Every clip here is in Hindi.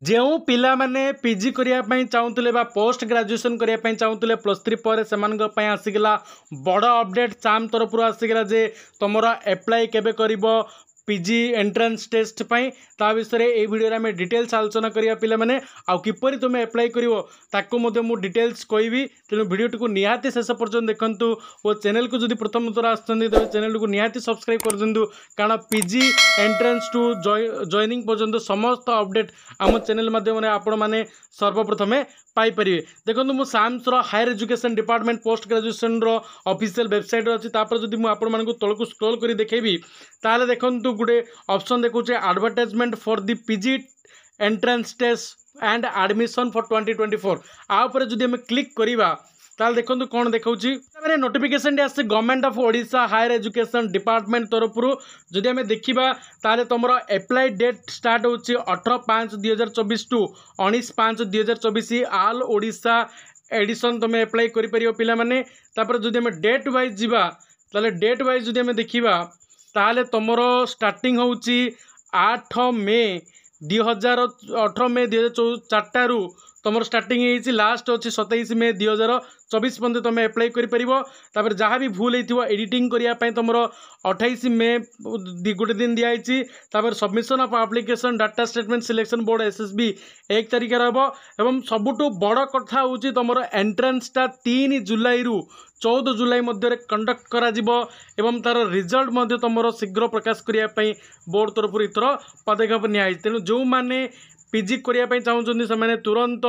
ଯେଉଁ ପିଲାମାନେ ପିଜି କରିବା ପାଇଁ ଚାହୁଁଥିଲେ ବା ପୋଷ୍ଟ ଗ୍ରାଜୁଏସନ୍ କରିବା ପାଇଁ ଚାହୁଁଥିଲେ +3 ପରେ ସେମାନଙ୍କ ପାଇଁ ଆସିଗଲା ବଡ଼ ଅପଡେଟ୍। ଚାମ୍ ତରଫରୁ ଆସିଗଲା ଯେ ତୁମର ଆପ୍ଲାଏ କେବେ କରିବ ପିଜି एंट्रेंस टेस्ट पाई ता विषय ये वीडियो आम डिटेल्स आलोचना करिया पिला माने आउ किपरि तुम अप्लाई करिवो ताको मते मु डिटेल्स कहबी। तेणु वीडियो को निहाती शेष पर्यंत देखंतु और चैनल को जदि प्रथम थर आछंती तो चैनल को निहाती सब्सक्राइब कर दिंतु कारण पिजी एंट्रेंस टू जॉइनिंग पर्यंत समस्त अपडेट आम चैनल माध्यम आपण माने सर्वप्रथमे पाई परिवे। देखंतु मु साम्स रो higher education department post graduation रो ऑफिशियल वेबसाइट अच्छी तापर जदि मु आपण मानकु तळकु स्क्रॉल करी देखेबी ताले देखंतु गुटे ऑप्शन देखुचे advertisement for the PG entrance test and admission for 2024 आ ऊपर जदि हम क्लिक करिवा ताल देखंतु कोन देखौची माने नोटिफिकेशन डे आसे government of Odisha higher education department तरफरु जदि हम देखिबा ताले तमरो अप्लाई डेट स्टार्ट होची 18/5/2024 टू 19/5/2024 आल ओडिशा एडिशन तुम अप्लाई करि परियो पिला माने। तापर जदि हम डेट वाइज जीवा ताले डेट वाइज जदि हम देखिबा ताले तमरो स्टार्टिंग होची 8 मे 2018 मे 2004 रु तुम स्टार्टिंग है लास्ट अच्छी 27 मे 2024 पर्यंत तुम अप्लाई कर जहाँ भी भूल होती एडिटिंग करने तुम 28 मे गोटे दिन दिखाई submission of application data statement selection board SSB 1 तारिख एवं सबुठु बड़ कथा हूँ तुम एंट्रेंसटा 3 जुलाई रु 14 जुलाई मध्य कंडक्ट करा एवं तार रिजल्ट तुम शीघ्र प्रकाश करने बोर्ड तरफ इतर पदक्षेप नि। तेणु जो मैंने पिजी करने चाहूँगी से तुरंत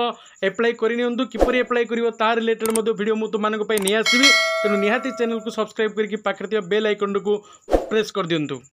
अप्लाई करनी किपरि अप्लाई कर तार रिलेटेड वीडियो मुझे तुम नहीं आसबि। तेणु निहाती चैनल को सब्सक्राइब करके पाखे बेल आइकन को प्रेस कर दिंतु।